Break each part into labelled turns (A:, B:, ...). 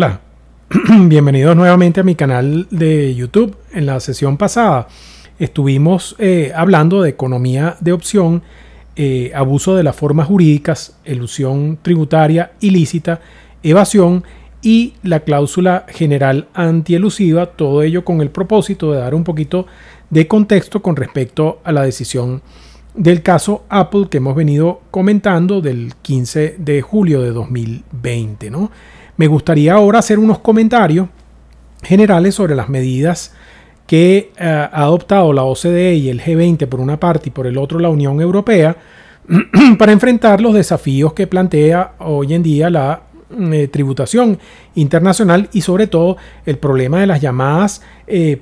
A: Hola, bienvenidos nuevamente a mi canal de YouTube. En la sesión pasada estuvimos hablando de economía de opción, abuso de las formas jurídicas, elusión tributaria ilícita, evasión y la cláusula general antielusiva, todo ello con el propósito de dar un poquito de contexto con respecto a la decisión del caso Apple que hemos venido comentando del 15 de julio de 2020, ¿no? Me gustaría ahora hacer unos comentarios generales sobre las medidas que ha adoptado la OCDE y el G20 por una parte y por el otro la Unión Europea para enfrentar los desafíos que plantea hoy en día la tributación internacional y sobre todo el problema de las llamadas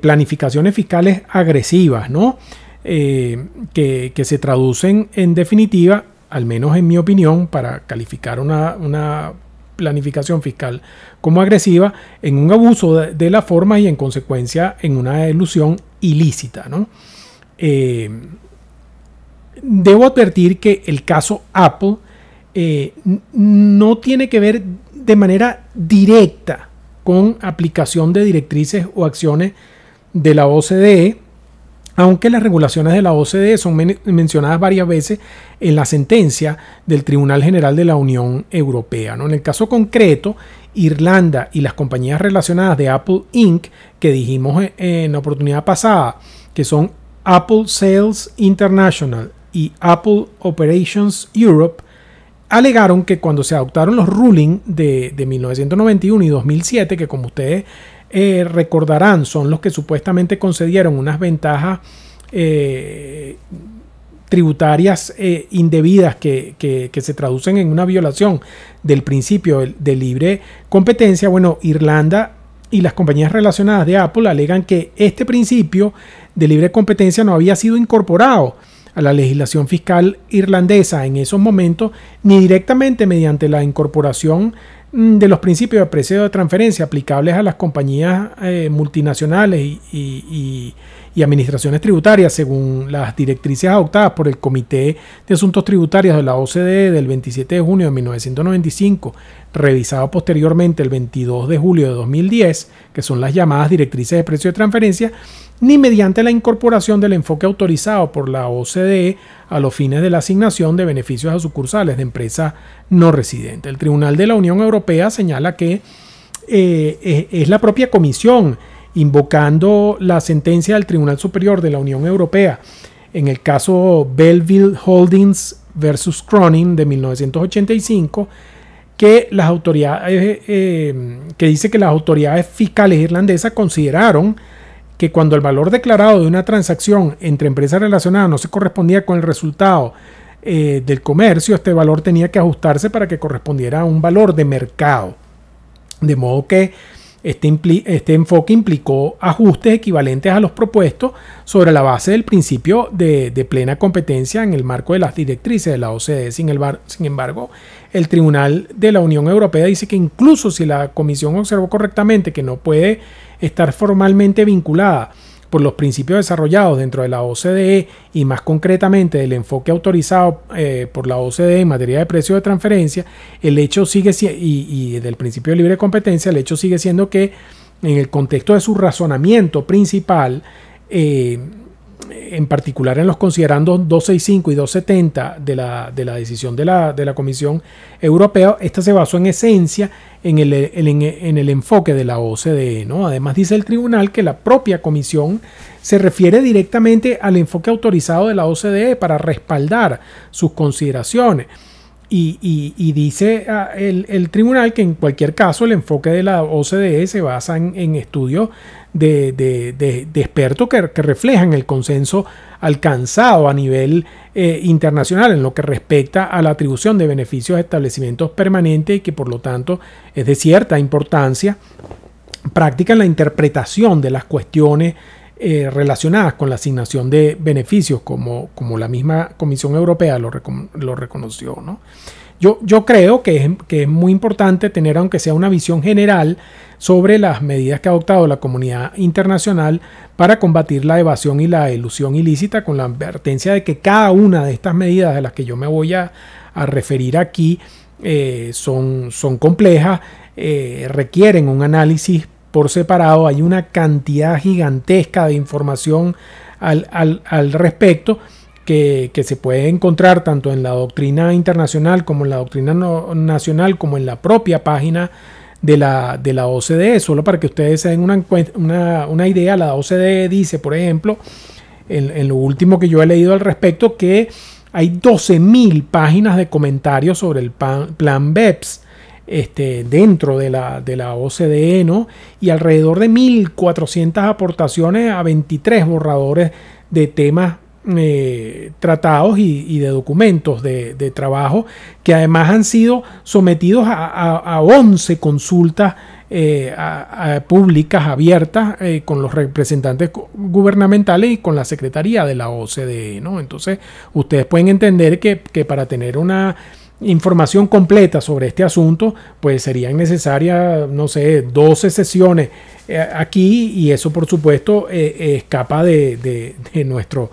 A: planificaciones fiscales agresivas, ¿no? Que se traducen en definitiva, al menos en mi opinión, para calificar una planificación fiscal como agresiva, en un abuso de la forma y en consecuencia en una elusión ilícita, ¿no? Debo advertir que el caso Apple no tiene que ver de manera directa con aplicación de directrices o acciones de la OCDE, aunque las regulaciones de la OCDE son mencionadas varias veces en la sentencia del Tribunal General de la Unión Europea, ¿no? En el caso concreto, Irlanda y las compañías relacionadas de Apple Inc., que dijimos en la oportunidad pasada, que son Apple Sales International y Apple Operations Europe, alegaron que cuando se adoptaron los rulings de 1991 y 2007, que como ustedes recordarán son los que supuestamente concedieron unas ventajas tributarias indebidas que se traducen en una violación del principio de libre competencia. Bueno, Irlanda y las compañías relacionadas de Apple alegan que este principio de libre competencia no había sido incorporado a la legislación fiscal irlandesa en esos momentos, ni directamente mediante la incorporación de los principios de precio de transferencia aplicables a las compañías multinacionales y administraciones tributarias según las directrices adoptadas por el Comité de Asuntos Tributarios de la OCDE del 27 de junio de 1995, revisado posteriormente el 22 de julio de 2010, que son las llamadas directrices de precio de transferencia, ni mediante la incorporación del enfoque autorizado por la OCDE a los fines de la asignación de beneficios a sucursales de empresas no residentes. El Tribunal de la Unión Europea señala que es la propia Comisión, invocando la sentencia del Tribunal Superior de la Unión Europea en el caso Belleville Holdings versus Cronin de 1985, que las autoridades, que dice que las autoridades fiscales irlandesas consideraron que cuando el valor declarado de una transacción entre empresas relacionadas no se correspondía con el resultado del comercio, este valor tenía que ajustarse para que correspondiera a un valor de mercado. De modo que este enfoque implicó ajustes equivalentes a los propuestos sobre la base del principio de plena competencia en el marco de las directrices de la OCDE. Sin embargo, el Tribunal de la Unión Europea dice que incluso si la Comisión observó correctamente que no puede estar formalmente vinculada por los principios desarrollados dentro de la OCDE y más concretamente del enfoque autorizado por la OCDE en materia de precio de transferencia, el hecho sigue y del principio de libre competencia, el hecho sigue siendo que en el contexto de su razonamiento principal, en particular en los considerandos 265 y 270 de la decisión de la Comisión Europea, esta se basó en esencia en el enfoque de la OCDE, ¿no? Además dice el tribunal que la propia Comisión se refiere directamente al enfoque autorizado de la OCDE para respaldar sus consideraciones. Y dice el tribunal que en cualquier caso el enfoque de la OCDE se basa en estudios de expertos que reflejan el consenso alcanzado a nivel internacional en lo que respecta a la atribución de beneficios a establecimientos permanentes y que por lo tanto es de cierta importancia práctica en la interpretación de las cuestiones relacionadas con la asignación de beneficios, como la misma Comisión Europea lo reconoció, ¿no? Yo creo que es muy importante tener, aunque sea una visión general, sobre las medidas que ha adoptado la comunidad internacional para combatir la evasión y la elusión ilícita, con la advertencia de que cada una de estas medidas de las que yo me voy a referir aquí son complejas, requieren un análisis por separado. Hay una cantidad gigantesca de información al respecto que se puede encontrar tanto en la doctrina internacional como en la doctrina nacional, como en la propia página de la OCDE. Solo para que ustedes se den una idea, la OCDE dice, por ejemplo, en lo último que yo he leído al respecto, que hay 12.000 páginas de comentarios sobre el plan BEPS dentro de la OCDE, ¿no? Y alrededor de 1.400 aportaciones a 23 borradores de temas tratados y de documentos de trabajo, que además han sido sometidos a 11 consultas públicas abiertas con los representantes gubernamentales y con la Secretaría de la OCDE, ¿no? Entonces ustedes pueden entender que para tener una información completa sobre este asunto, pues serían necesarias, no sé, 12 sesiones aquí, y eso por supuesto escapa de nuestro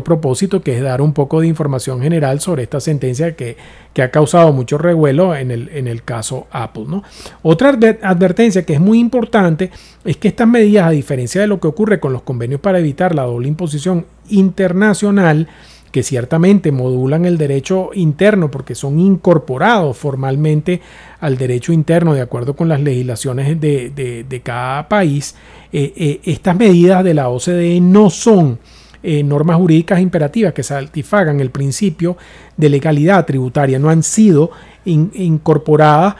A: propósito, que es dar un poco de información general sobre esta sentencia que ha causado mucho revuelo en el caso Apple, ¿no? Otra advertencia que es muy importante es que estas medidas, a diferencia de lo que ocurre con los convenios para evitar la doble imposición internacional, que ciertamente modulan el derecho interno porque son incorporados formalmente al derecho interno de acuerdo con las legislaciones de cada país, estas medidas de la OCDE no son normas jurídicas imperativas que satisfagan el principio de legalidad tributaria, no han sido incorporadas,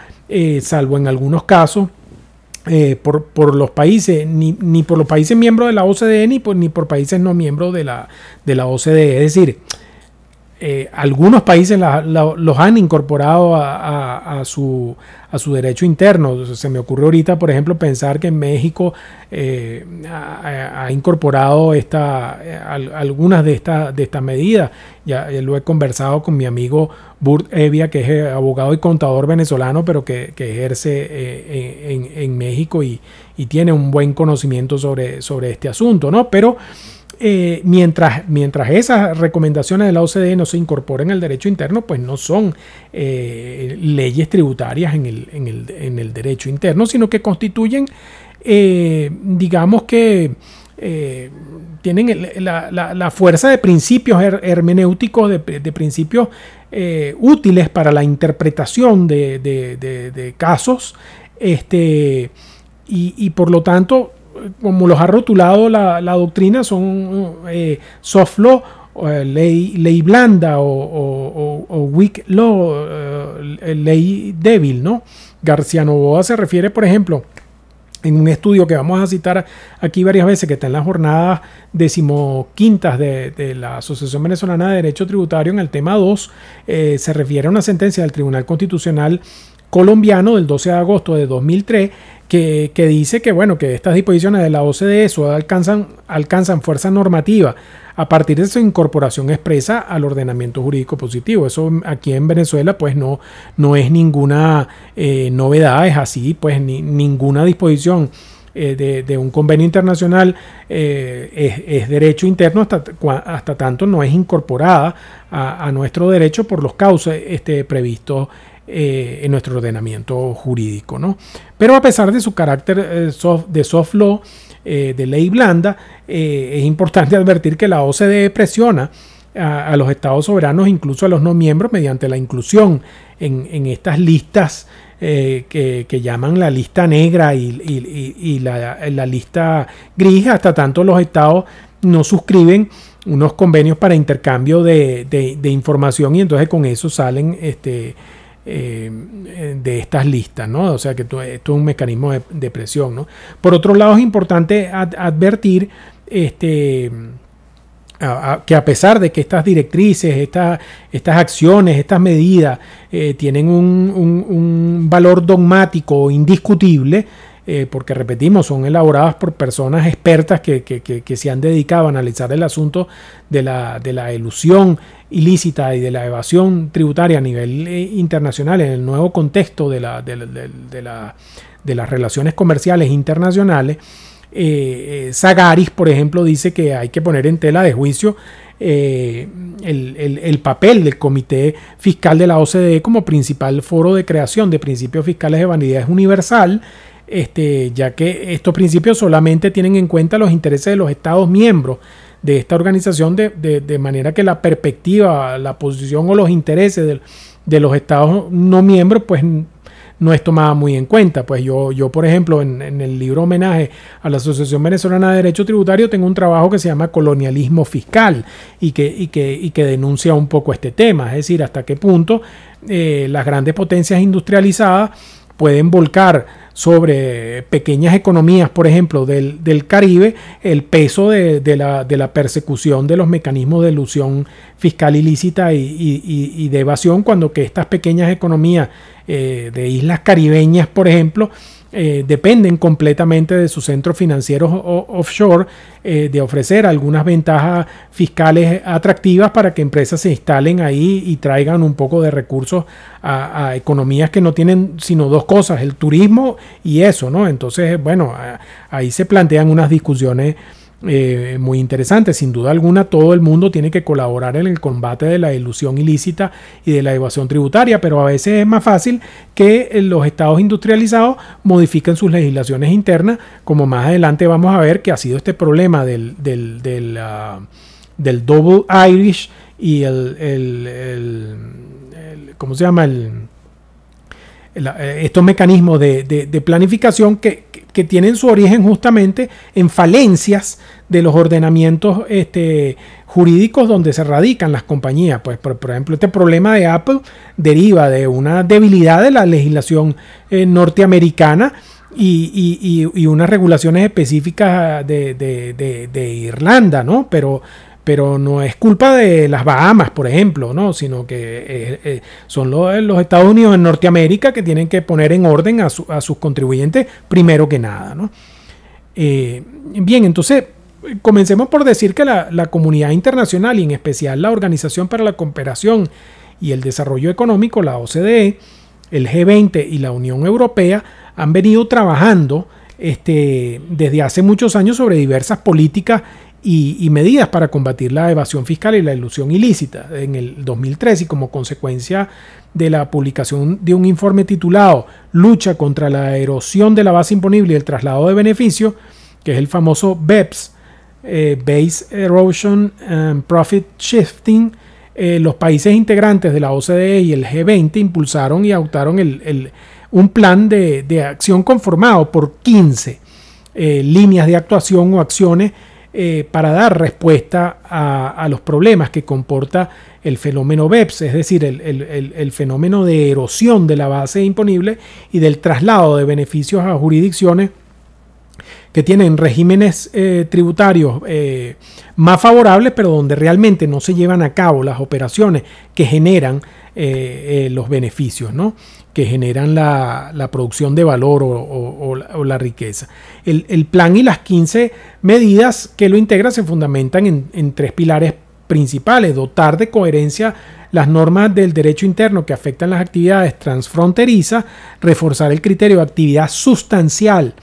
A: salvo en algunos casos, por los países, ni por los países miembros de la OCDE, ni por países no miembros de la OCDE. Es decir, algunos países los han incorporado a su derecho interno. Se me ocurre ahorita, por ejemplo, pensar que en México ha incorporado algunas de estas medidas. Ya lo he conversado con mi amigo Burt Evia, que es abogado y contador venezolano, pero que ejerce en México y tiene un buen conocimiento sobre este asunto, ¿no? Pero mientras esas recomendaciones de la OCDE no se incorporen al derecho interno, pues no son leyes tributarias en el derecho interno, sino que constituyen, digamos que tienen la fuerza de principios hermenéuticos, de principios útiles para la interpretación de casos, y por lo tanto, como los ha rotulado la doctrina, son soft law, ley blanda, o weak law, ley débil, ¿no? García Novoa se refiere, por ejemplo, en un estudio que vamos a citar aquí varias veces, que está en las jornadas 15ª de la Asociación Venezolana de Derecho Tributario, en el tema 2, se refiere a una sentencia del Tribunal Constitucional colombiano del 12 de agosto de 2003, que dice que, bueno, que estas disposiciones de la OCDE solo alcanzan fuerza normativa a partir de su incorporación expresa al ordenamiento jurídico positivo. Eso aquí en Venezuela pues no es ninguna novedad, es así, pues ninguna disposición de un convenio internacional es derecho interno hasta tanto no es incorporada a nuestro derecho por los cauces previstos en nuestro ordenamiento jurídico, ¿no? Pero a pesar de su carácter de soft law, de ley blanda, es importante advertir que la OCDE presiona a los estados soberanos, incluso a los no miembros, mediante la inclusión en estas listas que llaman la lista negra y la lista gris, hasta tanto los estados no suscriben unos convenios para intercambio de información, y entonces con eso salen de estas listas, ¿no? O sea que esto es un mecanismo de presión, ¿no? Por otro lado, es importante advertir que a pesar de que estas directrices, estas acciones, estas medidas tienen un valor dogmático indiscutible, porque repetimos, son elaboradas por personas expertas que se han dedicado a analizar el asunto de la elusión ilícita y de la evasión tributaria a nivel internacional en el nuevo contexto de las relaciones comerciales internacionales. Sagaris, por ejemplo, dice que hay que poner en tela de juicio el papel del Comité Fiscal de la OCDE como principal foro de creación de principios fiscales de validez universal, ya que estos principios solamente tienen en cuenta los intereses de los Estados miembros de esta organización, de manera que la perspectiva, la posición o los intereses de los Estados no miembros pues no es tomada muy en cuenta. Pues yo por ejemplo, en el libro Homenaje a la Asociación Venezolana de Derecho Tributario, tengo un trabajo que se llama Colonialismo Fiscal y que denuncia un poco este tema, es decir, hasta qué punto las grandes potencias industrializadas pueden volcar sobre pequeñas economías, por ejemplo, del Caribe, el peso de la persecución de los mecanismos de elusión fiscal ilícita y de evasión, cuando que estas pequeñas economías de islas caribeñas, por ejemplo, dependen completamente de sus centros financieros offshore, de ofrecer algunas ventajas fiscales atractivas para que empresas se instalen ahí y traigan un poco de recursos a economías que no tienen sino dos cosas, el turismo y eso, ¿no? Entonces, bueno, ahí se plantean unas discusiones muy interesantes. Sin duda alguna, todo el mundo tiene que colaborar en el combate de la elusión ilícita y de la evasión tributaria, pero a veces es más fácil que los estados industrializados modifiquen sus legislaciones internas, como más adelante vamos a ver que ha sido este problema del Double Irish y ¿cómo se llama? Estos mecanismos de planificación que tienen su origen justamente en falencias de los ordenamientos jurídicos donde se radican las compañías. Pues, por ejemplo, este problema de Apple deriva de una debilidad de la legislación norteamericana y unas regulaciones específicas de Irlanda, ¿no? Pero no es culpa de las Bahamas, por ejemplo, ¿no? Sino que son los Estados Unidos en Norteamérica que tienen que poner en orden a sus contribuyentes primero que nada, ¿no? Bien, entonces comencemos por decir que la comunidad internacional y en especial la Organización para la Cooperación y el Desarrollo Económico, la OCDE, el G20 y la Unión Europea han venido trabajando desde hace muchos años sobre diversas políticas y medidas para combatir la evasión fiscal y la elusión ilícita. En el 2003, y como consecuencia de la publicación de un informe titulado Lucha contra la erosión de la base imponible y el traslado de beneficios, que es el famoso BEPS, Base Erosion and Profit Shifting, los países integrantes de la OCDE y el G20 impulsaron y adoptaron un plan de acción conformado por 15 líneas de actuación o acciones para dar respuesta a los problemas que comporta el fenómeno BEPS, es decir, el fenómeno de erosión de la base imponible y del traslado de beneficios a jurisdicciones que tienen regímenes tributarios más favorables, pero donde realmente no se llevan a cabo las operaciones que generan los beneficios, ¿no? Que generan la producción de valor o la riqueza. El plan y las 15 medidas que lo integran se fundamentan en tres pilares principales: dotar de coherencia las normas del derecho interno que afectan las actividades transfronterizas, reforzar el criterio de actividad sustancial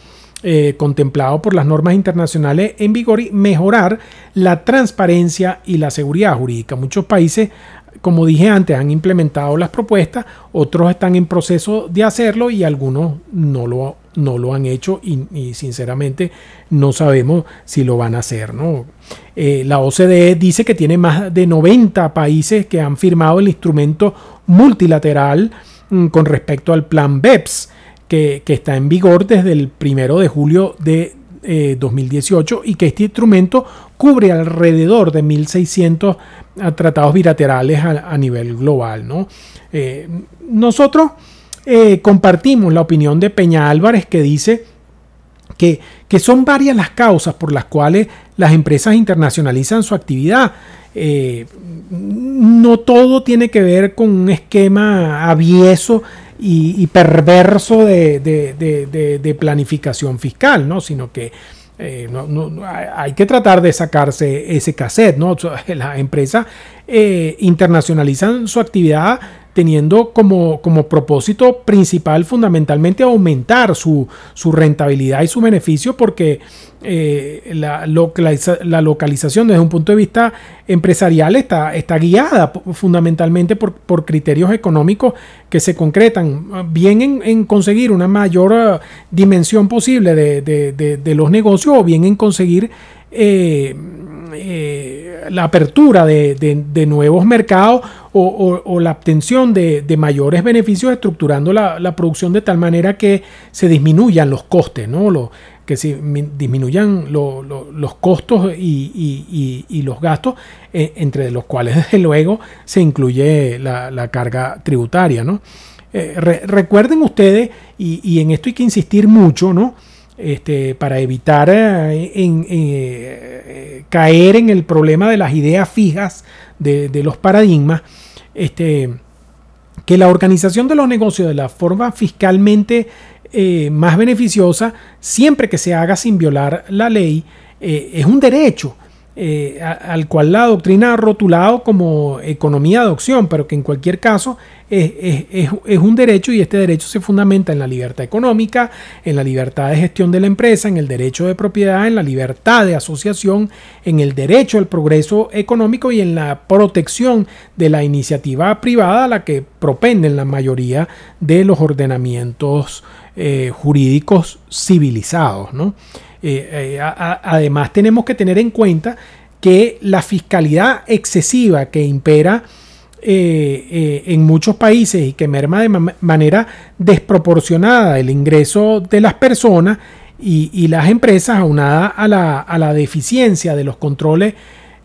A: contemplado por las normas internacionales en vigor y mejorar la transparencia y la seguridad jurídica. Muchos países, como dije antes, han implementado las propuestas, otros están en proceso de hacerlo y algunos no lo han hecho y sinceramente no sabemos si lo van a hacer, ¿no? La OCDE dice que tiene más de 90 países que han firmado el instrumento multilateral con respecto al plan BEPS, que está en vigor desde el 1 de julio de 2018 y que este instrumento cubre alrededor de 1.600 tratados bilaterales a nivel global, ¿no? Nosotros compartimos la opinión de Peña Álvarez, que dice que son varias las causas por las cuales las empresas internacionalizan su actividad. No todo tiene que ver con un esquema avieso y perverso de planificación fiscal, ¿no? Sino que hay que tratar de sacarse ese cassette, ¿no? Las empresas internacionalizan su actividad teniendo como propósito principal fundamentalmente aumentar su rentabilidad y su beneficio, porque la localización desde un punto de vista empresarial está guiada fundamentalmente por criterios económicos que se concretan bien en conseguir una mayor dimensión posible de los negocios, o bien en conseguir la apertura de nuevos mercados, o la obtención de mayores beneficios, estructurando la producción de tal manera que se disminuyan los costes, ¿no? Que se disminuyan los costos y los gastos, entre los cuales desde luego se incluye la carga tributaria, ¿no? Recuerden ustedes, y en esto hay que insistir mucho, ¿no? Para evitar caer en el problema de las ideas fijas de los paradigmas, que la organización de los negocios de la forma fiscalmente más beneficiosa, siempre que se haga sin violar la ley, es un derecho al cual la doctrina ha rotulado como economía de opción, pero que en cualquier caso es un derecho, y este derecho se fundamenta en la libertad económica, en la libertad de gestión de la empresa, en el derecho de propiedad, en la libertad de asociación, en el derecho al progreso económico y en la protección de la iniciativa privada, a la que propenden la mayoría de los ordenamientos jurídicos civilizados, ¿no? Además, tenemos que tener en cuenta que la fiscalidad excesiva que impera en muchos países y que merma de manera desproporcionada el ingreso de las personas y las empresas, aunada a la deficiencia de los controles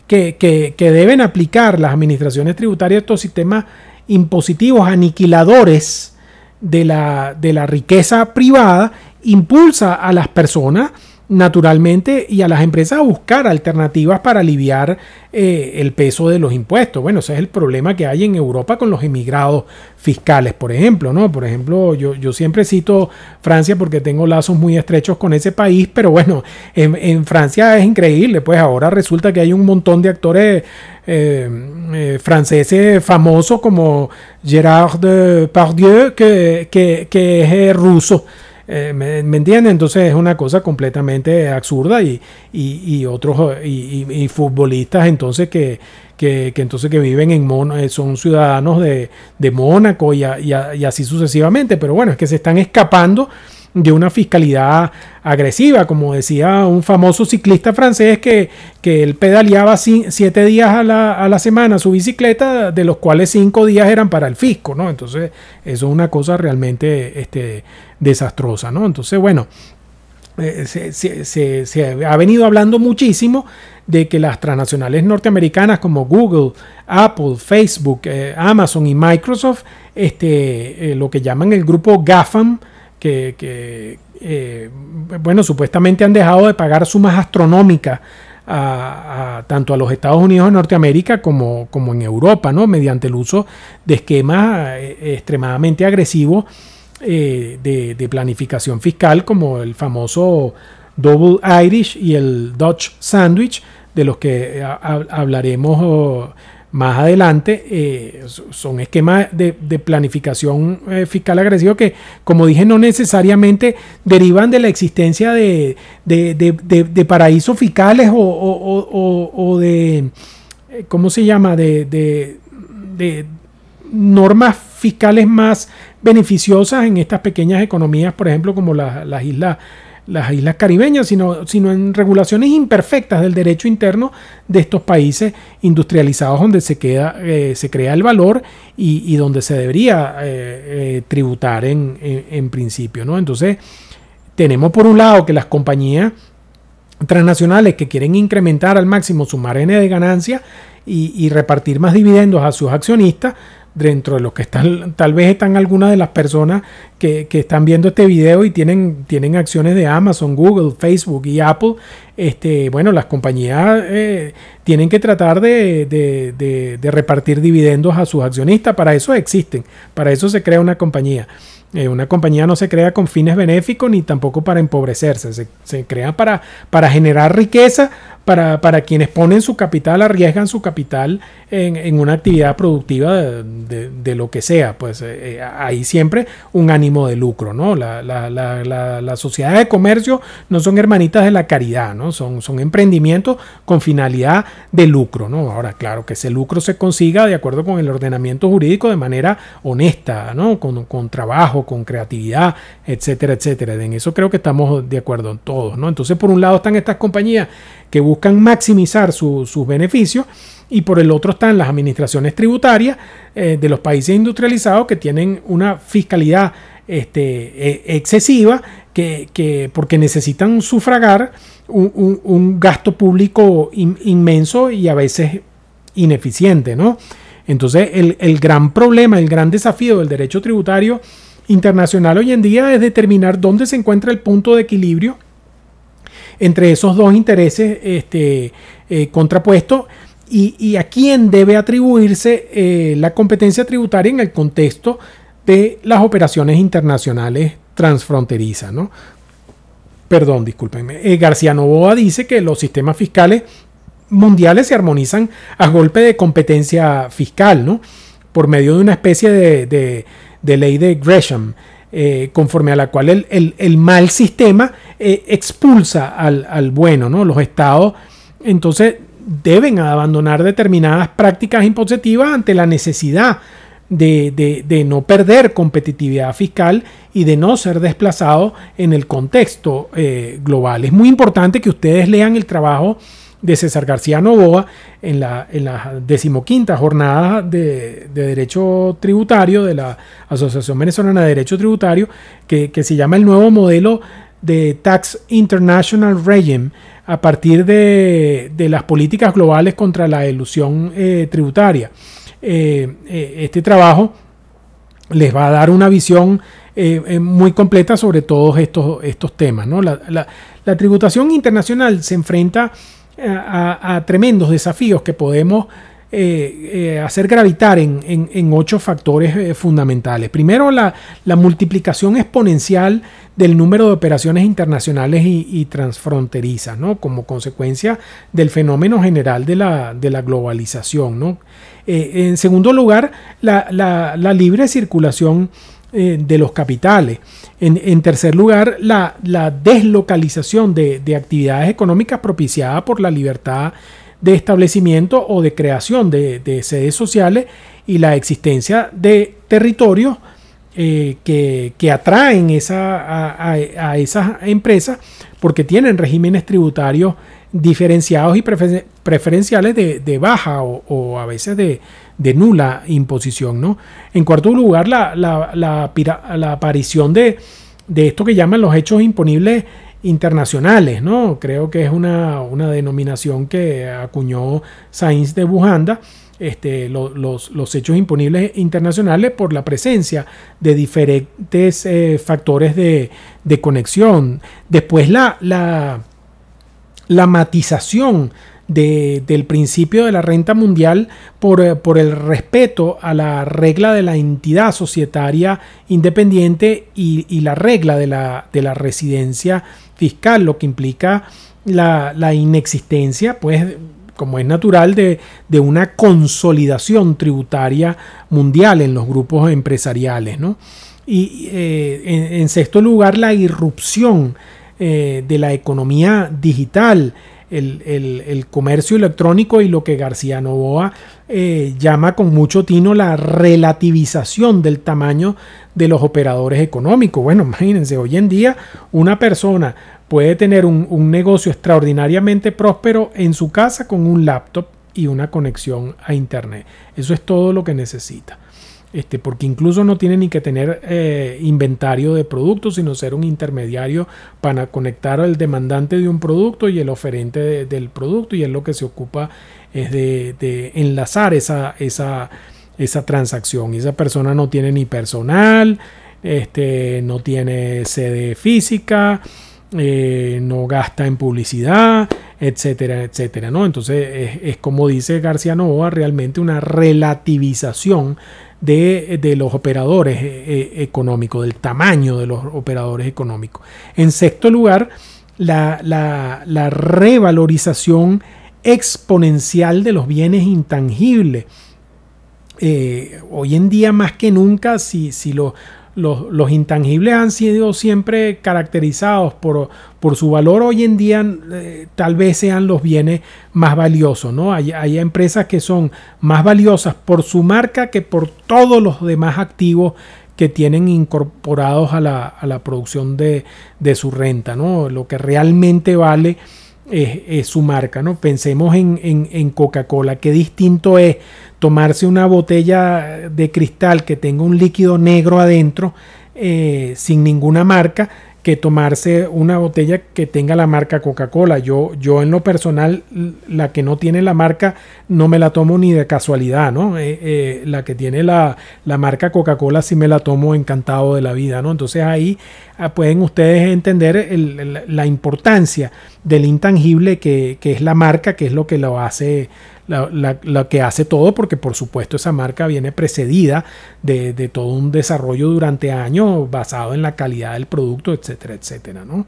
A: que deben aplicar las administraciones tributarias, estos sistemas impositivos aniquiladores de la riqueza privada, impulsa a las personas naturalmente y a las empresas a buscar alternativas para aliviar el peso de los impuestos. Bueno, ese es el problema que hay en Europa con los emigrados fiscales, por ejemplo, ¿no? Por ejemplo, yo siempre cito Francia porque tengo lazos muy estrechos con ese país, pero bueno, en Francia es increíble, pues ahora resulta que hay un montón de actores franceses famosos como Gérard Depardieu, que es ruso. ¿Me entienden? Entonces es una cosa completamente absurda, y otros y futbolistas entonces que viven en son ciudadanos de Mónaco y así sucesivamente, pero bueno, es que se están escapando de una fiscalidad agresiva, como decía un famoso ciclista francés que él pedaleaba 7 días a la semana su bicicleta, de los cuales 5 días eran para el fisco, ¿no? Entonces eso es una cosa realmente desastrosa, ¿no? Entonces, bueno, se ha venido hablando muchísimo de que las transnacionales norteamericanas como Google, Apple, Facebook, Amazon y Microsoft, lo que llaman el grupo GAFAM, bueno, supuestamente han dejado de pagar sumas astronómicas tanto a los Estados Unidos de Norteamérica como en Europa, ¿no? Mediante el uso de esquemas extremadamente agresivos de planificación fiscal, como el famoso Double Irish y el Dutch Sandwich, de los que hablaremos más adelante. Son esquemas de planificación fiscal agresivo que, como dije, no necesariamente derivan de la existencia de paraísos fiscales o de, ¿cómo se llama?, de normas fiscales más beneficiosas en estas pequeñas economías, por ejemplo, como las islas caribeñas, sino en regulaciones imperfectas del derecho interno de estos países industrializados, donde se crea el valor y donde se debería tributar en principio, ¿no? Entonces, tenemos por un lado que las compañías transnacionales que quieren incrementar al máximo sus márgenes de ganancia y repartir más dividendos a sus accionistas, dentro de los que tal vez están algunas de las personas que están viendo este video y tienen acciones de Amazon, Google, Facebook y Apple. Bueno, las compañías tienen que tratar de repartir dividendos a sus accionistas. Para eso existen, para eso se crea una compañía. Una compañía no se crea con fines benéficos ni tampoco para empobrecerse. Se crea para generar riqueza para quienes ponen su capital, arriesgan su capital en una actividad productiva de lo que sea. Pues hay siempre un ánimo de lucro, ¿no? Las sociedades de comercio no son hermanitas de la caridad, ¿no? Son emprendimientos con finalidad de lucro, ¿no? Ahora, claro, que ese lucro se consiga de acuerdo con el ordenamiento jurídico de manera honesta, ¿no? Con trabajo, con creatividad, etcétera, etcétera. En eso creo que estamos de acuerdo todos, ¿no? Entonces, por un lado están estas compañías que buscan maximizar sus beneficios, y por el otro están las administraciones tributarias de los países industrializados que tienen una fiscalidad excesiva porque necesitan sufragar un gasto público inmenso y a veces ineficiente, ¿no? Entonces el gran problema, el gran desafío del derecho tributario internacional hoy en día es determinar dónde se encuentra el punto de equilibrio entre esos dos intereses contrapuestos y a quién debe atribuirse la competencia tributaria en el contexto de las operaciones internacionales transfronterizas, ¿no? Perdón, discúlpenme. García Novoa dice que los sistemas fiscales mundiales se armonizan a golpe de competencia fiscal, ¿no? Por medio de una especie de ley de Gresham, conforme a la cual el mal sistema expulsa al bueno, ¿no? Los estados entonces deben abandonar determinadas prácticas impositivas ante la necesidad de no perder competitividad fiscal y de no ser desplazados en el contexto global. Es muy importante que ustedes lean el trabajo de César García Novoa en la 15ª jornada de Derecho Tributario de la Asociación Venezolana de Derecho Tributario, que se llama El Nuevo Modelo de Tax International Regime a partir de las políticas globales contra la elusión tributaria. Este trabajo les va a dar una visión muy completa sobre todos estos temas, ¿no? La tributación internacional se enfrenta a tremendos desafíos que podemos hacer gravitar en 8 factores fundamentales. Primero, la multiplicación exponencial del número de operaciones internacionales y transfronterizas, ¿no? Como consecuencia del fenómeno general de la globalización, ¿no? En segundo lugar, la libre circulación de los capitales. En tercer lugar, la deslocalización de actividades económicas propiciada por la libertad de establecimiento o de creación de sedes sociales y la existencia de territorios que atraen a esas empresas porque tienen regímenes tributarios diferenciados y preferenciales de baja o a veces de nula imposición, ¿no? En cuarto lugar, la aparición de esto que llaman los hechos imponibles internacionales, ¿no? Creo que es una denominación que acuñó Sainz de Bujanda, los hechos imponibles internacionales por la presencia de diferentes factores de conexión. Después la matización del principio de la renta mundial por el respeto a la regla de la entidad societaria independiente y la regla de la residencia fiscal, lo que implica la inexistencia, pues como es natural, de una consolidación tributaria mundial en los grupos empresariales, ¿no? Y en sexto lugar, la irrupción de la economía digital, el comercio electrónico y lo que García Novoa llama con mucho tino la relativización del tamaño de los operadores económicos. Bueno, imagínense, hoy en día una persona puede tener un negocio extraordinariamente próspero en su casa con un laptop y una conexión a internet. Eso es todo lo que necesita. Porque incluso no tiene ni que tener inventario de productos, sino ser un intermediario para conectar al demandante de un producto y el oferente del producto, y es lo que se ocupa es de enlazar esa transacción. Y esa persona no tiene ni personal, no tiene sede física, no gasta en publicidad, etcétera, etcétera, ¿no? Entonces es como dice García Novoa, realmente una relativización de los operadores económicos, del tamaño de los operadores económicos. En sexto lugar, la revalorización exponencial de los bienes intangibles. Hoy en día más que nunca, si los intangibles han sido siempre caracterizados por su valor, hoy en día tal vez sean los bienes más valiosos, ¿no? Hay empresas que son más valiosas por su marca que por todos los demás activos que tienen incorporados a la producción de su renta, ¿no? Lo que realmente vale es su marca, ¿no? Pensemos en Coca-Cola. Qué distinto es tomarse una botella de cristal que tenga un líquido negro adentro sin ninguna marca, que tomarse una botella que tenga la marca Coca-Cola. Yo en lo personal, la que no tiene la marca no me la tomo ni de casualidad, ¿no? La que tiene la marca Coca-Cola sí me la tomo encantado de la vida, ¿no? Entonces ahí pueden ustedes entender la importancia del intangible que es la marca, que es lo que lo hace, lo que hace todo, porque por supuesto esa marca viene precedida de todo un desarrollo durante años basado en la calidad del producto, etcétera, etcétera, ¿no?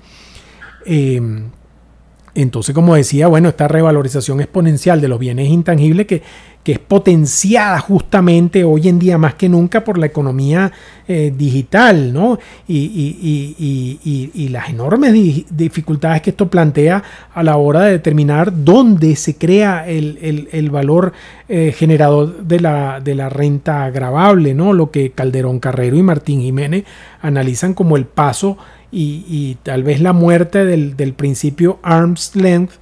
A: Entonces, como decía, bueno, esta revalorización exponencial de los bienes intangibles que es potenciada justamente hoy en día más que nunca por la economía digital, ¿no? Y las enormes dificultades que esto plantea a la hora de determinar dónde se crea el valor generador de la renta gravable, ¿no? Lo que Calderón Carrero y Martín Jiménez analizan como el paso y tal vez la muerte del principio arm's length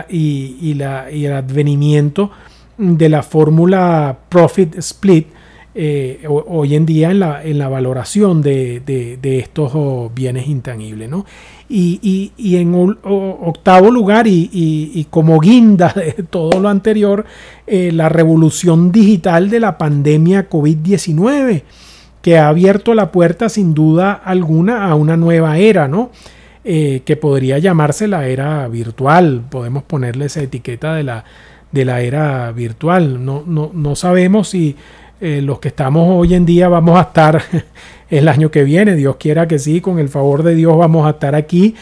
A: y el advenimiento de la fórmula profit split hoy en día en la valoración de estos bienes intangibles, ¿no? Y en octavo lugar y como guinda de todo lo anterior, la revolución digital de la pandemia COVID-19, que ha abierto la puerta sin duda alguna a una nueva era, ¿no? Que podría llamarse la era virtual. Podemos ponerle esa etiqueta de la era virtual. No sabemos si los que estamos hoy en día vamos a estar el año que viene. Dios quiera que sí, con el favor de Dios vamos a estar aquí,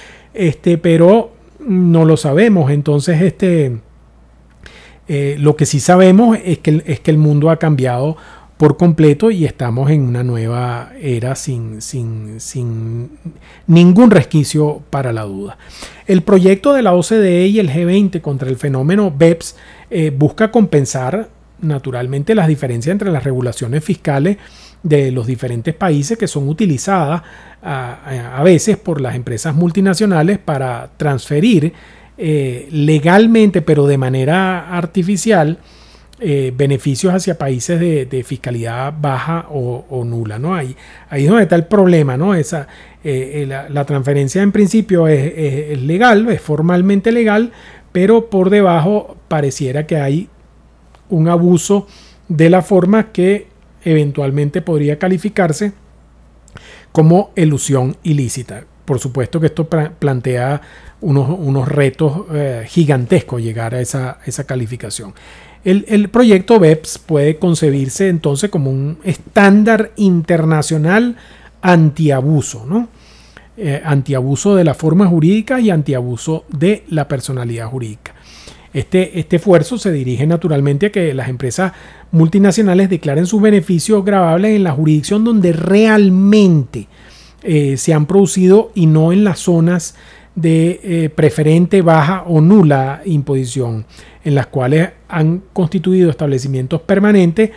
A: pero no lo sabemos. Entonces, lo que sí sabemos es que el mundo ha cambiado por completo y estamos en una nueva era sin ningún resquicio para la duda. El proyecto de la OCDE y el G20 contra el fenómeno BEPS busca compensar naturalmente las diferencias entre las regulaciones fiscales de los diferentes países que son utilizadas a veces por las empresas multinacionales para transferir legalmente, pero de manera artificial, beneficios hacia países de fiscalidad baja o nula, ¿no? Ahí es donde está el problema, ¿no? La transferencia en principio es legal, es formalmente legal, pero por debajo pareciera que hay un abuso de la forma que eventualmente podría calificarse como elusión ilícita. Por supuesto que esto plantea unos retos gigantescos llegar a esa calificación. El proyecto BEPS puede concebirse entonces como un estándar internacional antiabuso, ¿no? Antiabuso de la forma jurídica y antiabuso de la personalidad jurídica. Este esfuerzo se dirige naturalmente a que las empresas multinacionales declaren sus beneficios gravables en la jurisdicción donde realmente se han producido y no en las zonas de preferente, baja o nula imposición, en las cuales han constituido establecimientos permanentes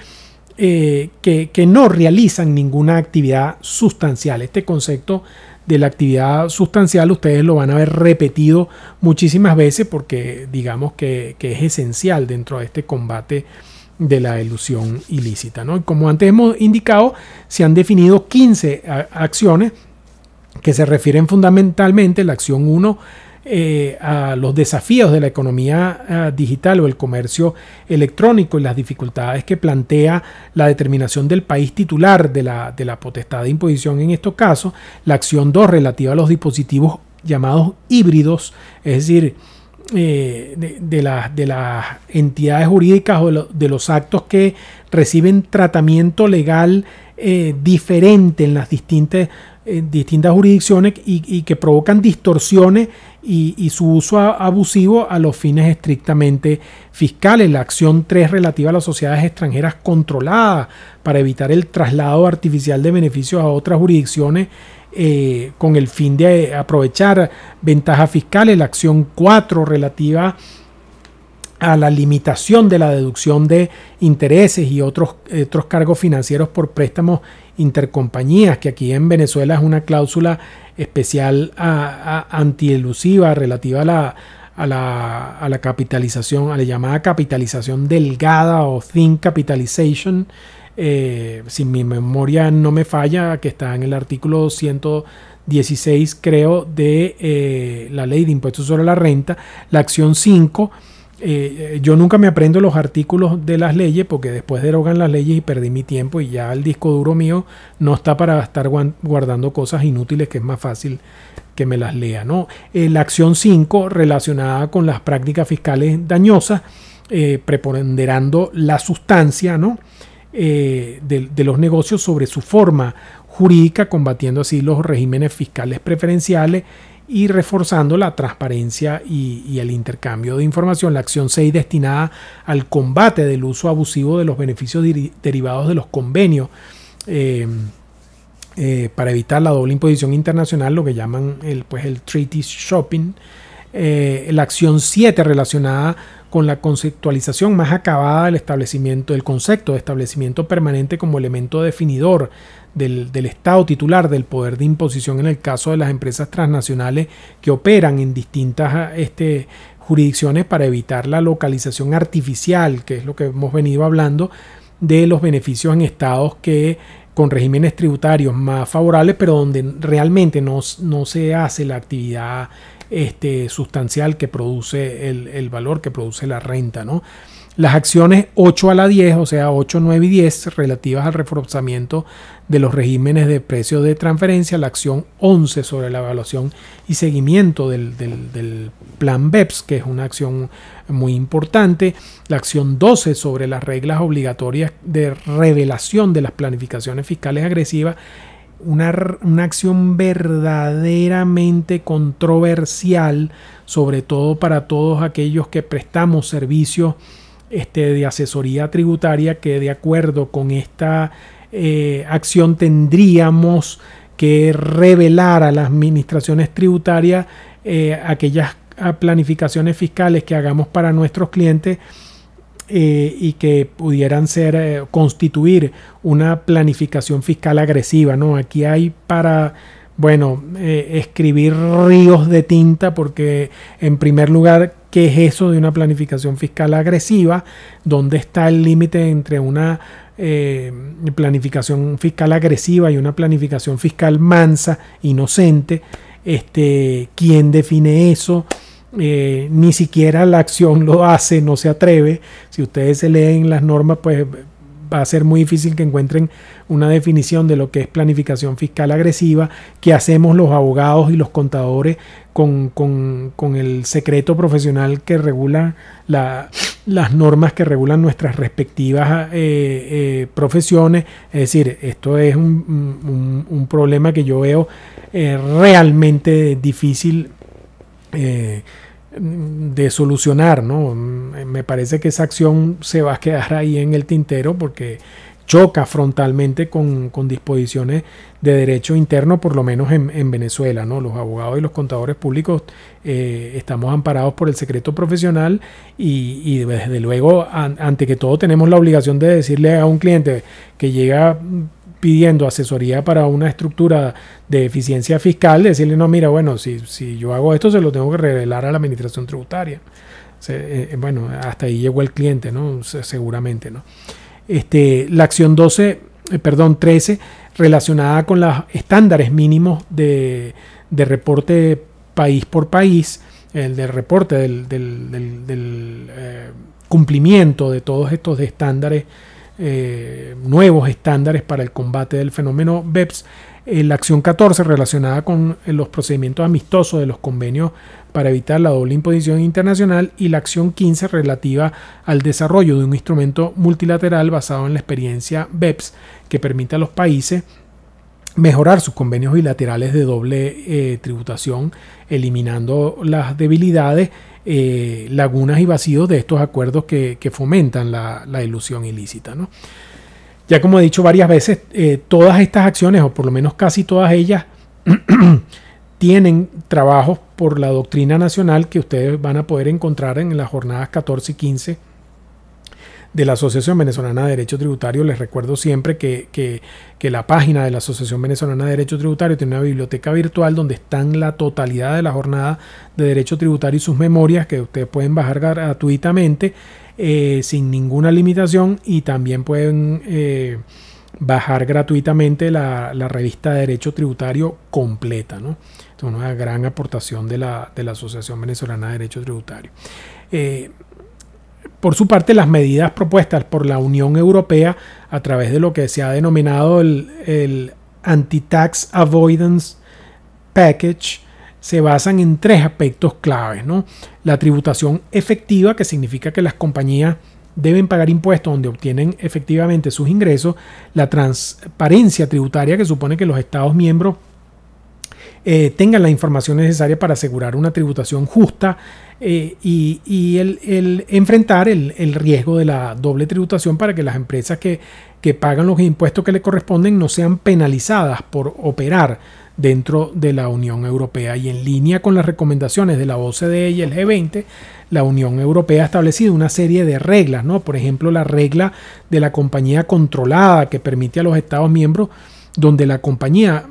A: que no realizan ninguna actividad sustancial. Este concepto de la actividad sustancial ustedes lo van a ver repetido muchísimas veces porque digamos que es esencial dentro de este combate de la elusión ilícita, ¿no? Y como antes hemos indicado, se han definido 15 acciones que se refieren fundamentalmente, la acción 1, a los desafíos de la economía digital o el comercio electrónico y las dificultades que plantea la determinación del país titular de la potestad de imposición en estos casos. La acción 2 relativa a los dispositivos llamados híbridos, es decir, de las entidades jurídicas o de los actos que reciben tratamiento legal diferente en las distintas jurisdicciones y que provocan distorsiones y su uso abusivo a los fines estrictamente fiscales. La acción 3 relativa a las sociedades extranjeras controladas para evitar el traslado artificial de beneficios a otras jurisdicciones con el fin de aprovechar ventajas fiscales. La acción 4 relativa a la limitación de la deducción de intereses y otros cargos financieros por préstamos intercompañías, que aquí en Venezuela es una cláusula especial antielusiva relativa a la capitalización, a la llamada capitalización delgada o thin capitalization, si mi memoria no me falla, que está en el artículo 116, creo, de la ley de impuestos sobre la renta. La acción 5, yo nunca me aprendo los artículos de las leyes porque después derogan las leyes y perdí mi tiempo y ya el disco duro mío no está para estar guardando cosas inútiles, que es más fácil que me las lea, ¿no? La acción 5 relacionada con las prácticas fiscales dañosas, preponderando la sustancia, ¿no? De los negocios sobre su forma jurídica, combatiendo así los regímenes fiscales preferenciales y reforzando la transparencia y el intercambio de información. La acción 6 destinada al combate del uso abusivo de los beneficios derivados de los convenios para evitar la doble imposición internacional, lo que llaman el treaty shopping. La acción 7 relacionada con la conceptualización más acabada del concepto de establecimiento permanente como elemento definidor del Estado titular del poder de imposición en el caso de las empresas transnacionales que operan en distintas jurisdicciones para evitar la localización artificial, que es lo que hemos venido hablando, de los beneficios en estados que con regímenes tributarios más favorables, pero donde realmente no se hace la actividad sustancial que produce el valor que produce la renta, ¿no? Las acciones 8 a la 10, o sea 8, 9 y 10, relativas al reforzamiento de los regímenes de precios de transferencia. La acción 11 sobre la evaluación y seguimiento del plan BEPS, que es una acción muy importante. La acción 12 sobre las reglas obligatorias de revelación de las planificaciones fiscales agresivas. Una acción verdaderamente controversial, sobre todo para todos aquellos que prestamos servicios de asesoría tributaria, que de acuerdo con esta acción tendríamos que revelar a las administraciones tributarias aquellas planificaciones fiscales que hagamos para nuestros clientes y que pudieran constituir una planificación fiscal agresiva, ¿no? Aquí hay para, escribir ríos de tinta, porque en primer lugar, ¿qué es eso de una planificación fiscal agresiva? ¿Dónde está el límite entre una planificación fiscal agresiva y una planificación fiscal mansa, inocente? ¿Quién define eso? Ni siquiera la acción lo hace, no se atreve. Si ustedes se leen las normas, pues va a ser muy difícil que encuentren una definición de lo que es planificación fiscal agresiva. ¿Qué hacemos los abogados y los contadores con el secreto profesional que regula las normas que regulan nuestras respectivas profesiones? Es decir, esto es un problema que yo veo realmente difícil de solucionar, ¿no? Me parece que esa acción se va a quedar ahí en el tintero porque choca frontalmente con disposiciones de derecho interno, por lo menos en Venezuela, ¿no? Los abogados y los contadores públicos estamos amparados por el secreto profesional y desde luego, ante que todo, tenemos la obligación de decirle a un cliente que llega pidiendo asesoría para una estructura de eficiencia fiscal, decirle, no, mira, si yo hago esto, se lo tengo que revelar a la administración tributaria. Hasta ahí llegó el cliente, ¿no? Seguramente, ¿no? La acción 13, relacionada con los estándares mínimos de reporte país por país, el de reporte del cumplimiento de todos estos estándares, nuevos estándares para el combate del fenómeno BEPS. La acción 14 relacionada con los procedimientos amistosos de los convenios para evitar la doble imposición internacional, y la acción 15 relativa al desarrollo de un instrumento multilateral basado en la experiencia BEPS que permita a los países mejorar sus convenios bilaterales de doble tributación, eliminando las debilidades, lagunas y vacíos de estos acuerdos que fomentan la ilusión ilícita, ¿no? Ya como he dicho varias veces, todas estas acciones, o por lo menos casi todas ellas, tienen trabajos por la doctrina nacional que ustedes van a poder encontrar en las jornadas 14 y 15 de la Asociación Venezolana de Derecho Tributario. Les recuerdo siempre que la página de la Asociación Venezolana de Derecho Tributario tiene una biblioteca virtual donde están la totalidad de la jornada de Derecho Tributario y sus memorias, que ustedes pueden bajar gratuitamente sin ninguna limitación, y también pueden bajar gratuitamente la revista de Derecho Tributario completa, ¿no? Es una gran aportación de la Asociación Venezolana de Derecho Tributario. Por su parte, las medidas propuestas por la Unión Europea a través de lo que se ha denominado el Anti-Tax Avoidance Package se basan en tres aspectos claves, ¿no? La tributación efectiva, que significa que las compañías deben pagar impuestos donde obtienen efectivamente sus ingresos. La transparencia tributaria, que supone que los Estados miembros tengan la información necesaria para asegurar una tributación justa, y el enfrentar el riesgo de la doble tributación para que las empresas que pagan los impuestos que le corresponden no sean penalizadas por operar dentro de la Unión Europea. Y en línea con las recomendaciones de la OCDE y el G20, la Unión Europea ha establecido una serie de reglas, ¿no? Por ejemplo, la regla de la compañía controlada, que permite a los Estados miembros donde la compañía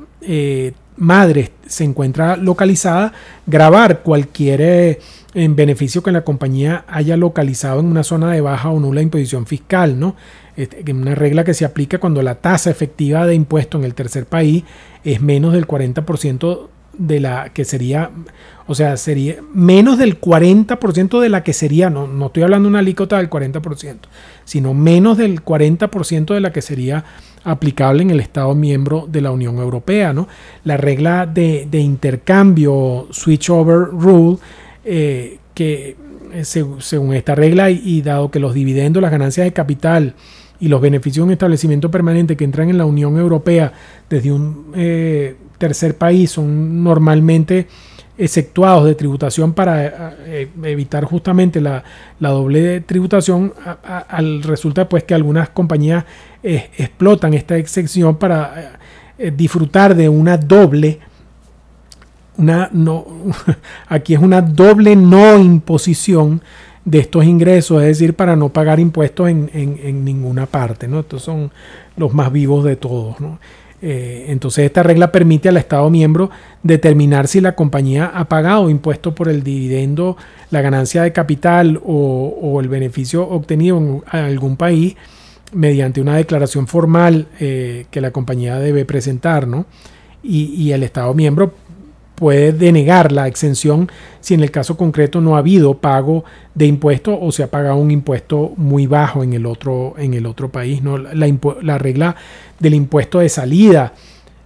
A: madre se encuentra localizada, gravar cualquier beneficio que la compañía haya localizado en una zona de baja o nula imposición fiscal, ¿no? Una regla que se aplica cuando la tasa efectiva de impuesto en el tercer país es menos del 40% de la que sería, o sea, sería menos del 40% de la que sería, no estoy hablando de una alícuota del 40%, sino menos del 40% de la que sería aplicable en el Estado miembro de la Unión Europea, ¿no? La regla de intercambio, switch over rule, que según esta regla, y dado que los dividendos, las ganancias de capital y los beneficios de un establecimiento permanente que entran en la Unión Europea desde un tercer país son normalmente exceptuados de tributación para evitar justamente la doble tributación, resulta pues que algunas compañías explotan esta excepción para disfrutar de una doble, aquí es una doble no imposición de estos ingresos, es decir, para no pagar impuestos en ninguna parte, ¿no? Estos son los más vivos de todos, ¿no? Entonces esta regla permite al Estado miembro determinar si la compañía ha pagado impuestos por el dividendo, la ganancia de capital o el beneficio obtenido en algún país mediante una declaración formal que la compañía debe presentar, ¿no? Y el Estado miembro puede denegar la exención si en el caso concreto no ha habido pago de impuestos o se ha pagado un impuesto muy bajo en el otro país, ¿no? La regla del impuesto de salida,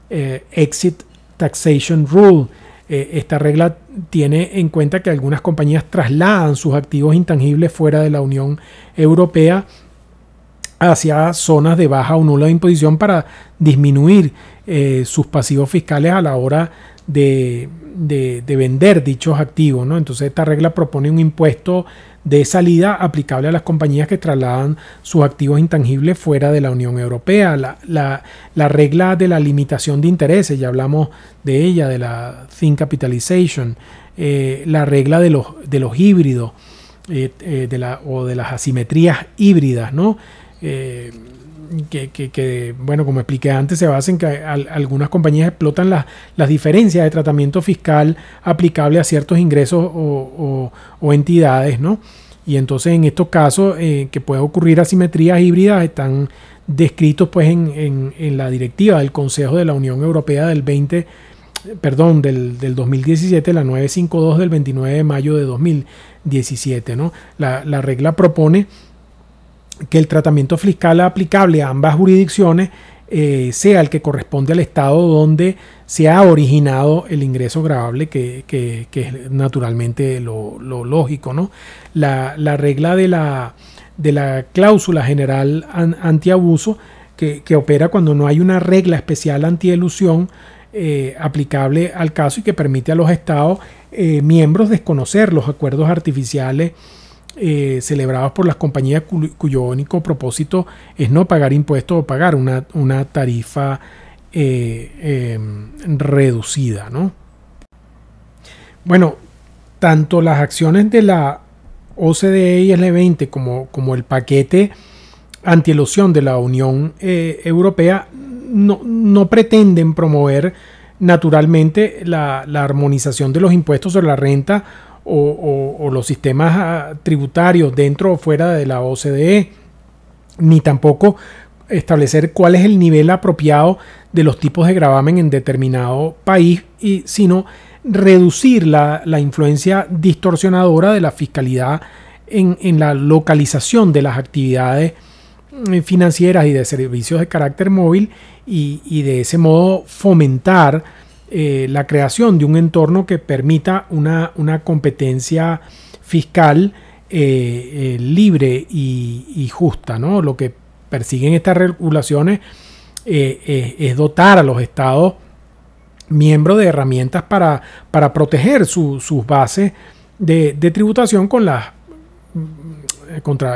A: Exit Taxation Rule, esta regla tiene en cuenta que algunas compañías trasladan sus activos intangibles fuera de la Unión Europea hacia zonas de baja o nula imposición para disminuir sus pasivos fiscales a la hora de vender dichos activos, ¿no? Entonces esta regla propone un impuesto de salida aplicable a las compañías que trasladan sus activos intangibles fuera de la Unión Europea. La regla de la limitación de intereses, ya hablamos de ella, de la thin capitalization, la regla de los híbridos o de las asimetrías híbridas, ¿no? Que bueno, como expliqué antes, se basa en que algunas compañías explotan las diferencias de tratamiento fiscal aplicable a ciertos ingresos o entidades, ¿no? Y entonces en estos casos que puede ocurrir asimetrías híbridas están descritos pues en la directiva del Consejo de la Unión Europea del 2017, la 952 del 29 de mayo de 2017, ¿no? La regla propone que el tratamiento fiscal aplicable a ambas jurisdicciones sea el que corresponde al estado donde se ha originado el ingreso gravable, que es naturalmente lo lógico, ¿no? La regla de la cláusula general antiabuso, que opera cuando no hay una regla especial antielusión aplicable al caso y que permite a los estados miembros desconocer los acuerdos artificiales celebrados por las compañías cuyo único propósito es no pagar impuestos o pagar una tarifa reducida, ¿no? Bueno, tanto las acciones de la OCDE y el G20 como el paquete antielusión de la Unión Europea no pretenden promover naturalmente la armonización de los impuestos sobre la renta o los sistemas tributarios dentro o fuera de la OCDE, ni tampoco establecer cuál es el nivel apropiado de los tipos de gravamen en determinado país, sino reducir la influencia distorsionadora de la fiscalidad en la localización de las actividades financieras y de servicios de carácter móvil y de ese modo fomentar la creación de un entorno que permita una competencia fiscal libre y justa, ¿no? Lo que persiguen estas regulaciones es dotar a los estados miembros de herramientas para proteger sus bases de tributación contra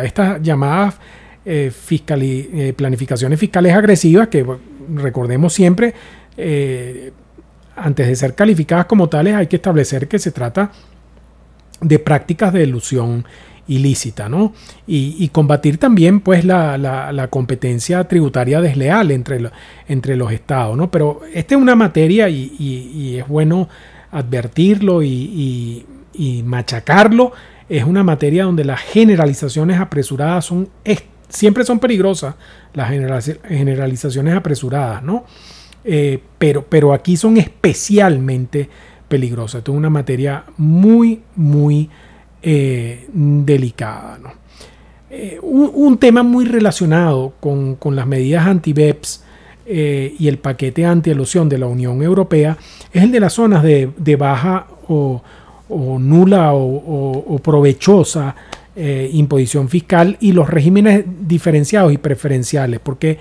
A: estas llamadas planificaciones fiscales agresivas que, recordemos siempre, antes de ser calificadas como tales hay que establecer que se trata de prácticas de elusión ilícita, ¿no? Y combatir también pues la competencia tributaria desleal entre los estados, ¿no? Pero esta es una materia y es bueno advertirlo y machacarlo. Es una materia donde las generalizaciones apresuradas siempre son peligrosas, las generalizaciones apresuradas, ¿no? Pero aquí son especialmente peligrosas. Esto es una materia muy, muy delicada, ¿no? Un tema muy relacionado con las medidas anti-BEPS y el paquete anti-elusión de la Unión Europea es el de las zonas de baja o nula o provechosa imposición fiscal y los regímenes diferenciados y preferenciales, porque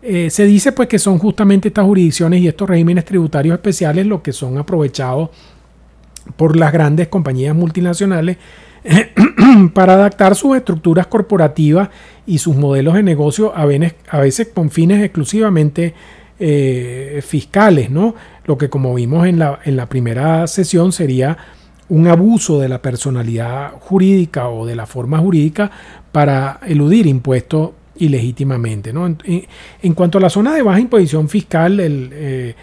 A: se dice pues que son justamente estas jurisdicciones y estos regímenes tributarios especiales los que son aprovechados por las grandes compañías multinacionales para adaptar sus estructuras corporativas y sus modelos de negocio a veces con fines exclusivamente fiscales, ¿no? Lo que, como vimos en la primera sesión, sería un abuso de la personalidad jurídica o de la forma jurídica para eludir impuestos ilegítimamente, ¿no? En cuanto a la zona de baja imposición fiscal, el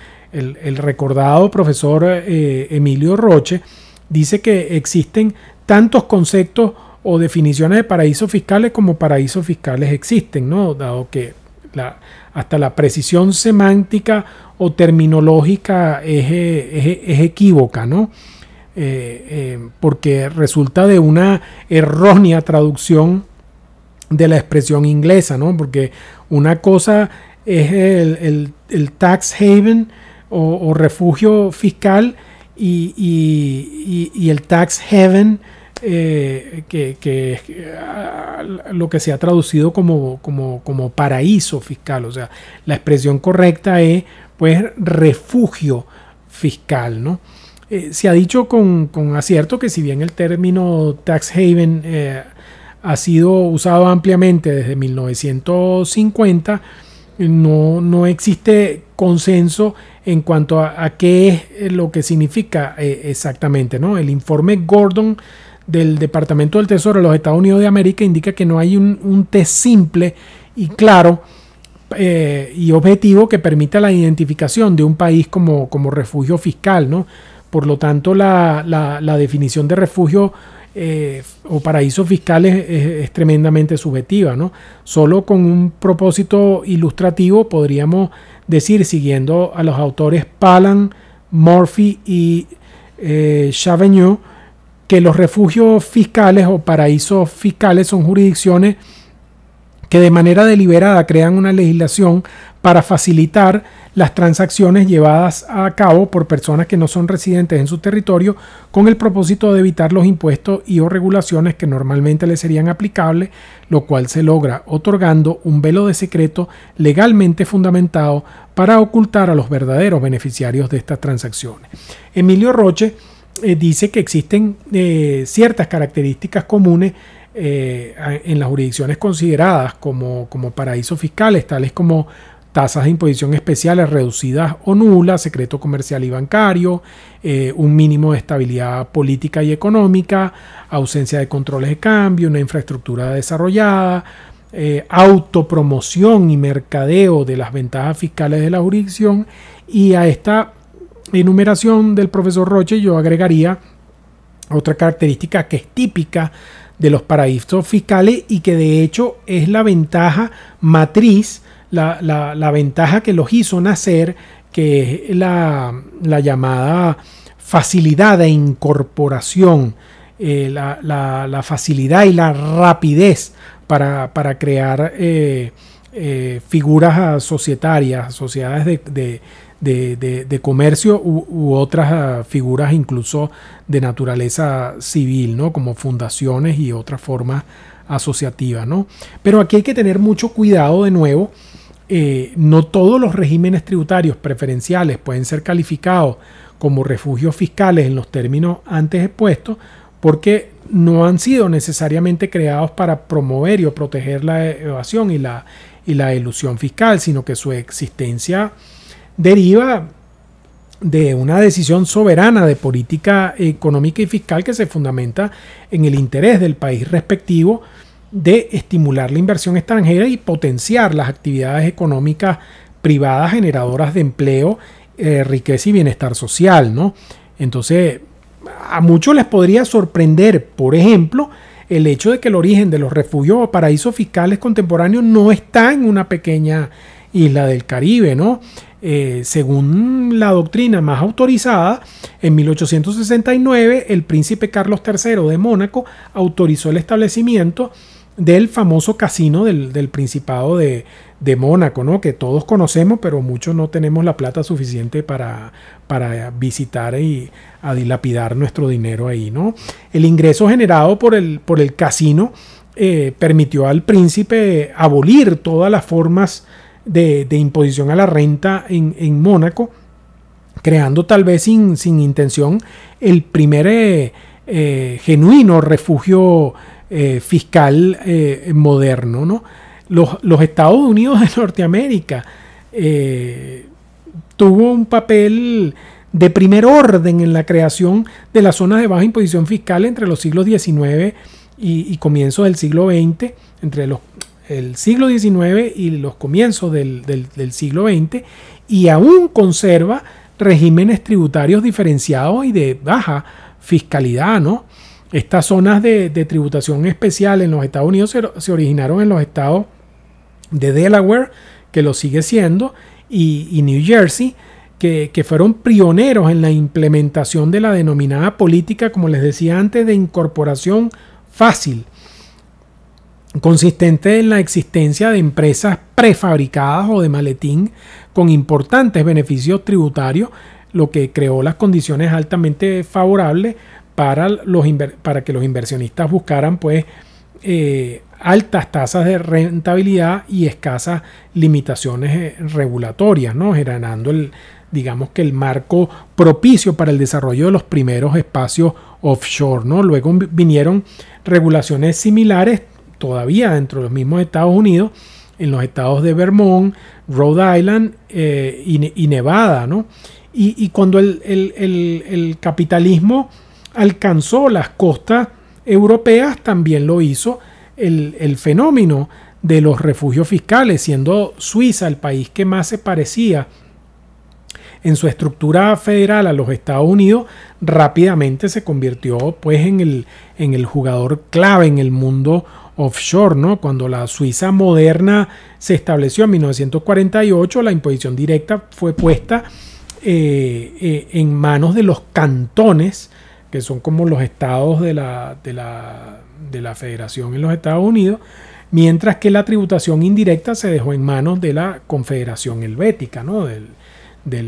A: recordado profesor Emilio Roche dice que existen tantos conceptos o definiciones de paraísos fiscales como paraísos fiscales existen, ¿no? Dado que hasta la precisión semántica o terminológica es equívoca, ¿no? Porque resulta de una errónea traducción de la expresión inglesa, ¿no? Porque una cosa es el tax haven o refugio fiscal y el tax haven, que es lo que se ha traducido como paraíso fiscal. O sea, la expresión correcta es pues refugio fiscal, ¿no? Se ha dicho con acierto que si bien el término tax haven ha sido usado ampliamente desde 1950, no existe consenso en cuanto a qué es lo que significa exactamente, ¿no? El informe Gordon del Departamento del Tesoro de los Estados Unidos de América indica que no hay un test simple y claro y objetivo que permita la identificación de un país como refugio fiscal, ¿no? Por lo tanto, la definición de refugio o paraíso fiscal es tremendamente subjetiva, ¿no? Solo con un propósito ilustrativo podríamos decir, siguiendo a los autores Palan, Murphy y Chavagnon, que los refugios fiscales o paraísos fiscales son jurisdicciones que de manera deliberada crean una legislación para facilitar las transacciones llevadas a cabo por personas que no son residentes en su territorio, con el propósito de evitar los impuestos y o regulaciones que normalmente les serían aplicables, lo cual se logra otorgando un velo de secreto legalmente fundamentado para ocultar a los verdaderos beneficiarios de estas transacciones. Emilio Roche dice que existen ciertas características comunes en las jurisdicciones consideradas como paraísos fiscales, tales como tasas de imposición especiales reducidas o nulas, secreto comercial y bancario, un mínimo de estabilidad política y económica, ausencia de controles de cambio, una infraestructura desarrollada, autopromoción y mercadeo de las ventajas fiscales de la jurisdicción. Y a esta enumeración del profesor Roche yo agregaría otra característica que es típica de los paraísos fiscales y que de hecho es la ventaja matriz, la ventaja que los hizo nacer, que es la llamada facilidad de incorporación, la facilidad y la rapidez para crear figuras societarias, sociedades de comercio u otras figuras incluso de naturaleza civil, ¿no? Como fundaciones y otras formas asociativas, ¿no? Pero aquí hay que tener mucho cuidado de nuevo. No todos los regímenes tributarios preferenciales pueden ser calificados como refugios fiscales en los términos antes expuestos, porque no han sido necesariamente creados para promover o proteger la evasión y la elusión fiscal, sino que su existencia deriva de una decisión soberana de política económica y fiscal que se fundamenta en el interés del país respectivo de estimular la inversión extranjera y potenciar las actividades económicas privadas generadoras de empleo, riqueza y bienestar social, ¿no? Entonces, a muchos les podría sorprender, por ejemplo, el hecho de que el origen de los refugios o paraísos fiscales contemporáneos no está en una pequeña isla del Caribe, ¿no? Según la doctrina más autorizada, en 1869 el príncipe Carlos III de Mónaco autorizó el establecimiento del famoso casino del Principado de Mónaco, ¿no? Que todos conocemos, pero muchos no tenemos la plata suficiente para visitar y a dilapidar nuestro dinero ahí, ¿no? El ingreso generado por el casino permitió al príncipe abolir todas las formas de imposición a la renta en Mónaco, creando tal vez sin intención el primer genuino refugio fiscal moderno, ¿no? Los Estados Unidos de Norteamérica tuvo un papel de primer orden en la creación de las zonas de baja imposición fiscal entre los siglos XIX y comienzos del siglo XX, entre el siglo XIX y los comienzos del siglo XX, y aún conserva regímenes tributarios diferenciados y de baja fiscalidad, ¿no? Estas zonas de tributación especial en los Estados Unidos se originaron en los estados de Delaware, que lo sigue siendo, y New Jersey, que fueron pioneros en la implementación de la denominada política, como les decía antes, de incorporación fácil, consistente en la existencia de empresas prefabricadas o de maletín con importantes beneficios tributarios, lo que creó las condiciones altamente favorables para que los inversionistas buscaran pues altas tasas de rentabilidad y escasas limitaciones regulatorias, ¿no? Generando digamos que el marco propicio para el desarrollo de los primeros espacios offshore, ¿no? Luego vinieron regulaciones similares todavía dentro de los mismos Estados Unidos, en los estados de Vermont, Rhode Island y Nevada, ¿no? Y cuando el capitalismo alcanzó las costas europeas, también lo hizo el fenómeno de los refugios fiscales, siendo Suiza el país que más se parecía en su estructura federal a los Estados Unidos, rápidamente se convirtió pues en el jugador clave en el mundo offshore, ¿no? Cuando la Suiza moderna se estableció en 1948, la imposición directa fue puesta en manos de los cantones, que son como los estados de la federación en los Estados Unidos, mientras que la tributación indirecta se dejó en manos de la Confederación Helvética, ¿no? del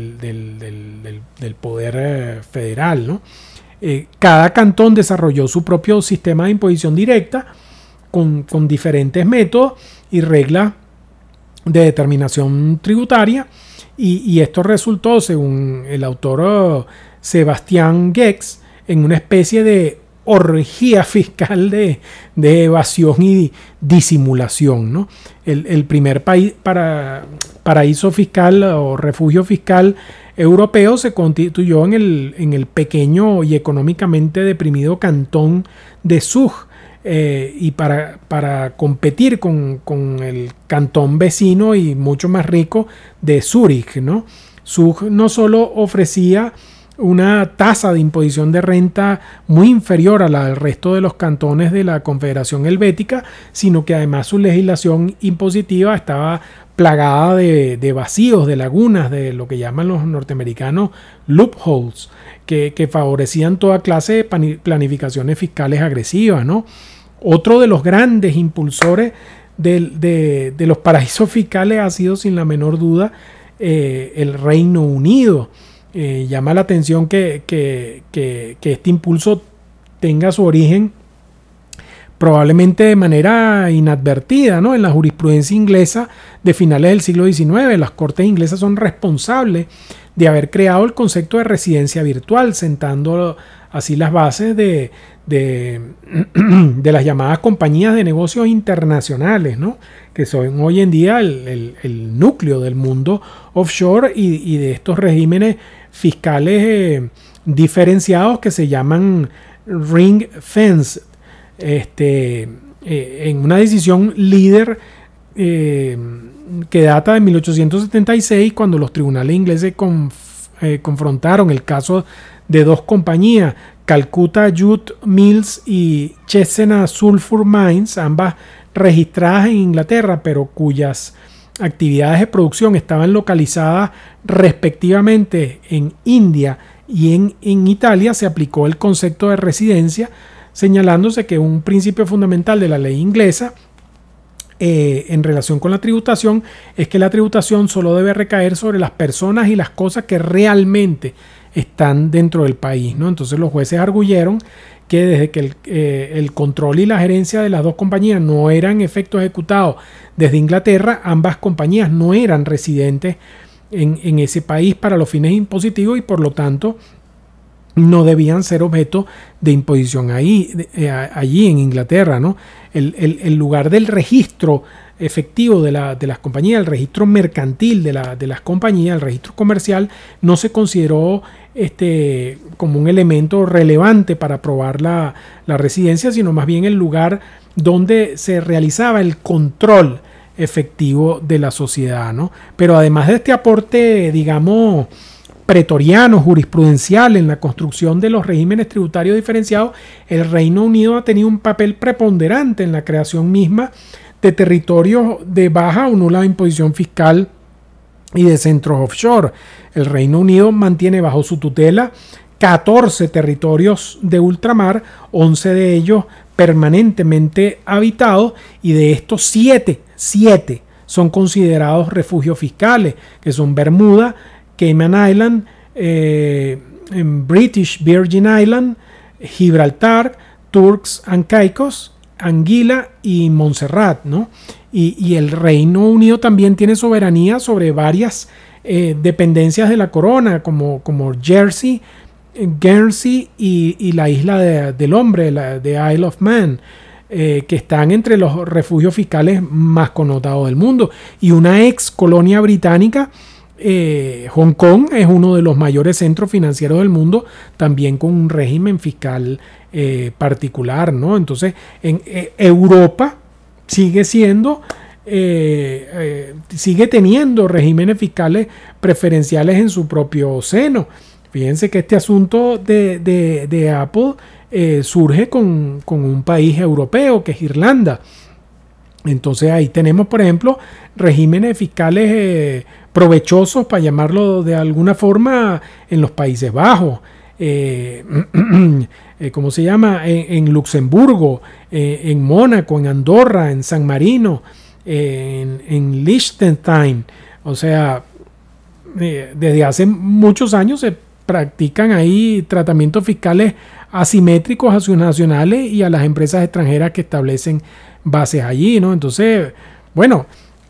A: poder federal, ¿no? Cada cantón desarrolló su propio sistema de imposición directa con diferentes métodos y reglas de determinación tributaria, y esto resultó, según el autor Sebastián Gex, en una especie de orgía fiscal de evasión y disimulación, ¿no? El primer paraíso fiscal o refugio fiscal europeo se constituyó en el pequeño y económicamente deprimido cantón de Zug, y para competir con el cantón vecino y mucho más rico de Zúrich, ¿no? Zug no solo ofrecía una tasa de imposición de renta muy inferior a la del resto de los cantones de la Confederación Helvética, sino que además su legislación impositiva estaba plagada de vacíos, de lagunas, de lo que llaman los norteamericanos loopholes, que favorecían toda clase de planificaciones fiscales agresivas, ¿no? Otro de los grandes impulsores de los paraísos fiscales ha sido, sin la menor duda, el Reino Unido. Llama la atención que este impulso tenga su origen probablemente de manera inadvertida, ¿no? En la jurisprudencia inglesa de finales del siglo XIX, las cortes inglesas son responsables de haber creado el concepto de residencia virtual, sentando así las bases de las llamadas compañías de negocios internacionales, ¿no? Que son hoy en día el núcleo del mundo offshore y de estos regímenes fiscales diferenciados que se llaman ring fence, en una decisión líder que data de 1876, cuando los tribunales ingleses confrontaron el caso de dos compañías, Calcutta Jute Mills y Chesena Sulphur Mines, ambas registradas en Inglaterra, pero cuyas actividades de producción estaban localizadas respectivamente en India y en Italia. Se aplicó el concepto de residencia, señalándose que un principio fundamental de la ley inglesa en relación con la tributación es que la tributación solo debe recaer sobre las personas y las cosas que realmente están dentro del país, ¿no? Entonces los jueces arguyeron que desde que el control y la gerencia de las dos compañías no eran efectos ejecutados desde Inglaterra, ambas compañías no eran residentes en ese país para los fines impositivos y por lo tanto no debían ser objeto de imposición allí en Inglaterra, ¿no? El lugar del registro efectivo de las compañías, el registro mercantil de las compañías, el registro comercial, no se consideró como un elemento relevante para probar la residencia, sino más bien el lugar donde se realizaba el control efectivo de la sociedad, ¿no? Pero además de este aporte, digamos, pretoriano, jurisprudencial en la construcción de los regímenes tributarios diferenciados, el Reino Unido ha tenido un papel preponderante en la creación misma de territorios de baja o nula imposición fiscal y de centros offshore. El Reino Unido mantiene bajo su tutela 14 territorios de ultramar, 11 de ellos permanentemente habitados, y de estos 7 son considerados refugios fiscales, que son Bermuda, Cayman Island, British Virgin Island, Gibraltar, Turks and Caicos, Anguila y Montserrat, ¿no? Y el Reino Unido también tiene soberanía sobre varias dependencias de la corona, como Jersey, Guernsey y la isla del Hombre, de Isle of Man, que están entre los refugios fiscales más connotados del mundo. Y una ex colonia británica, Hong Kong, es uno de los mayores centros financieros del mundo, también con un régimen fiscal particular, ¿no? Entonces, en Europa sigue teniendo regímenes fiscales preferenciales en su propio seno. Fíjense que este asunto de Apple surge con un país europeo, que es Irlanda. Entonces ahí tenemos, por ejemplo, regímenes fiscales provechosos, para llamarlo de alguna forma, en los Países Bajos, ¿cómo se llama? En Luxemburgo, en Mónaco, en Andorra, en San Marino, en Liechtenstein. O sea, desde hace muchos años se practican ahí tratamientos fiscales asimétricos a sus nacionales y a las empresas extranjeras que establecen bases allí, ¿no? Entonces, bueno,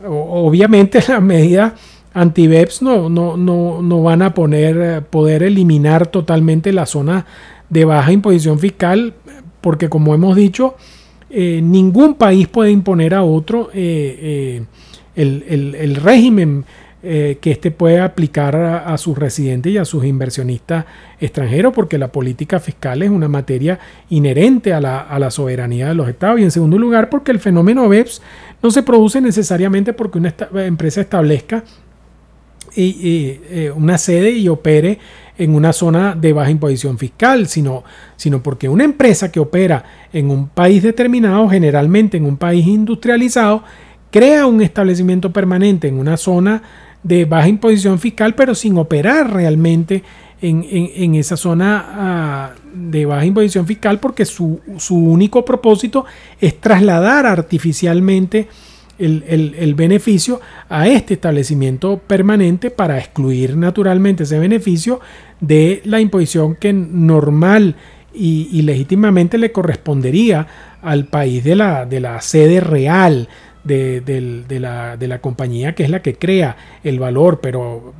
A: obviamente las medidas anti-BEPS no van a poder eliminar totalmente la zona de baja imposición fiscal, porque como hemos dicho, ningún país puede imponer a otro el régimen que éste puede aplicar a sus residentes y a sus inversionistas extranjeros, porque la política fiscal es una materia inherente a la soberanía de los estados. Y en segundo lugar, porque el fenómeno BEPS no se produce necesariamente porque una empresa establezca una sede y opere en una zona de baja imposición fiscal, sino porque una empresa que opera en un país determinado, generalmente en un país industrializado, crea un establecimiento permanente en una zona de baja imposición fiscal, pero sin operar realmente en esa zona de baja imposición fiscal, porque su único propósito es trasladar artificialmente el beneficio a este establecimiento permanente para excluir naturalmente ese beneficio de la imposición que normal y legítimamente le correspondería al país de la sede real de la compañía, que es la que crea el valor. Pero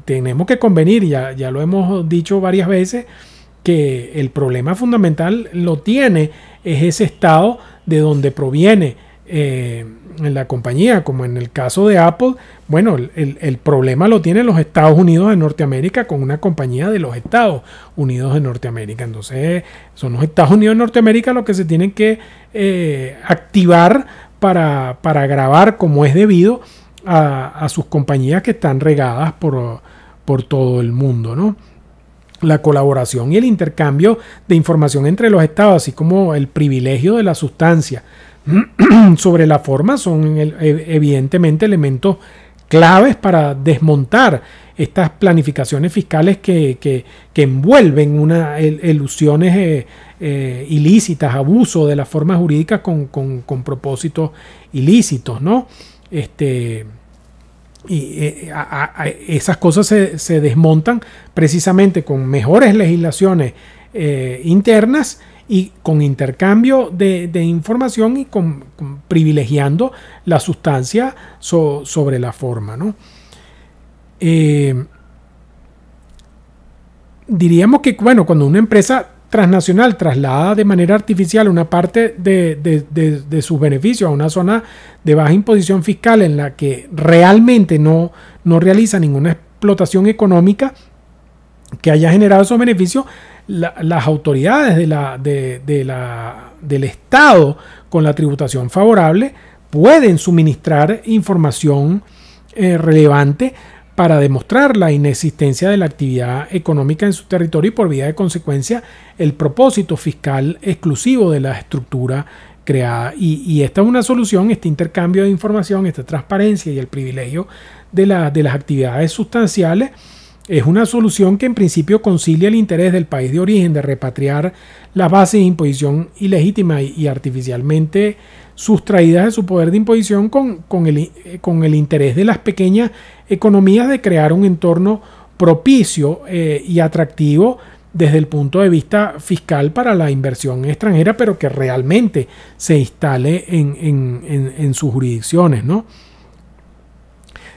A: tenemos que convenir, ya lo hemos dicho varias veces, que el problema fundamental lo tiene es ese estado de donde proviene en la compañía. Como en el caso de Apple, bueno, el problema lo tienen los Estados Unidos de Norteamérica con una compañía de los Estados Unidos de Norteamérica. Entonces son los Estados Unidos de Norteamérica los que se tienen que activar para grabar como es debido a sus compañías que están regadas por todo el mundo, ¿no? La colaboración y el intercambio de información entre los estados, así como el privilegio de la sustancia sobre la forma, son evidentemente elementos claves para desmontar estas planificaciones fiscales que envuelven ilusiones ilícitas, abuso de las formas jurídicas con propósitos ilícitos, ¿no? Esas cosas se desmontan precisamente con mejores legislaciones internas y con intercambio de información y con privilegiando la sustancia sobre la forma, ¿no? Diríamos que, bueno, cuando una empresa transnacional traslada de manera artificial una parte de sus beneficios a una zona de baja imposición fiscal en la que realmente no realiza ninguna explotación económica que haya generado esos beneficios, las autoridades del Estado con la tributación favorable pueden suministrar información relevante para demostrar la inexistencia de la actividad económica en su territorio y, por vía de consecuencia, el propósito fiscal exclusivo de la estructura creada. Y esta es una solución, este intercambio de información, esta transparencia y el privilegio de las actividades sustanciales, es una solución que en principio concilia el interés del país de origen de repatriar las bases de imposición ilegítima y artificialmente sustraídas de su poder de imposición con el interés de las pequeñas economías de crear un entorno propicio y atractivo desde el punto de vista fiscal para la inversión extranjera, pero que realmente se instale en sus jurisdicciones, ¿no?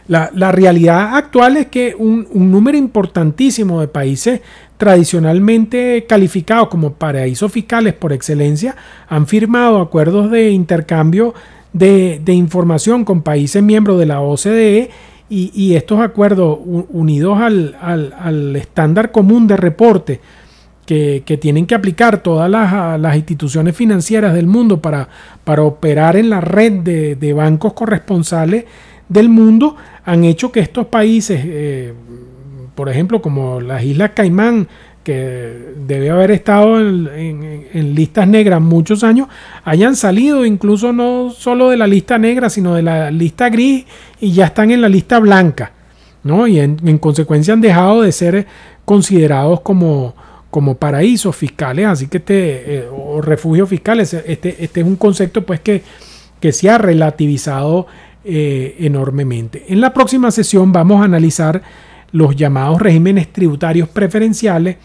A: La realidad actual es que un número importantísimo de países tradicionalmente calificados como paraísos fiscales por excelencia han firmado acuerdos de intercambio de información con países miembros de la OCDE, y estos acuerdos unidos al estándar común de reporte que tienen que aplicar todas las instituciones financieras del mundo para operar en la red de bancos corresponsales del mundo, han hecho que estos países, por ejemplo, como las Islas Caimán, que debe haber estado en listas negras muchos años, hayan salido incluso no solo de la lista negra, sino de la lista gris, y ya están en la lista blanca, ¿no? Y en consecuencia han dejado de ser considerados como como paraísos fiscales, así que o refugios fiscales, este es un concepto pues que se ha relativizado enormemente. En la próxima sesión vamos a analizar los llamados regímenes tributarios preferenciales,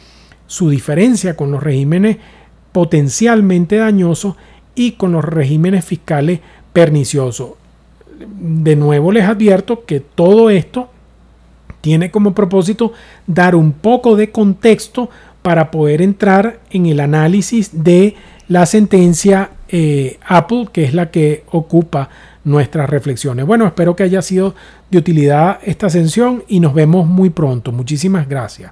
A: su diferencia con los regímenes potencialmente dañosos y con los regímenes fiscales perniciosos. De nuevo les advierto que todo esto tiene como propósito dar un poco de contexto para poder entrar en el análisis de la sentencia Apple, que es la que ocupa nuestras reflexiones. Bueno, espero que haya sido de utilidad esta sesión y nos vemos muy pronto. Muchísimas gracias.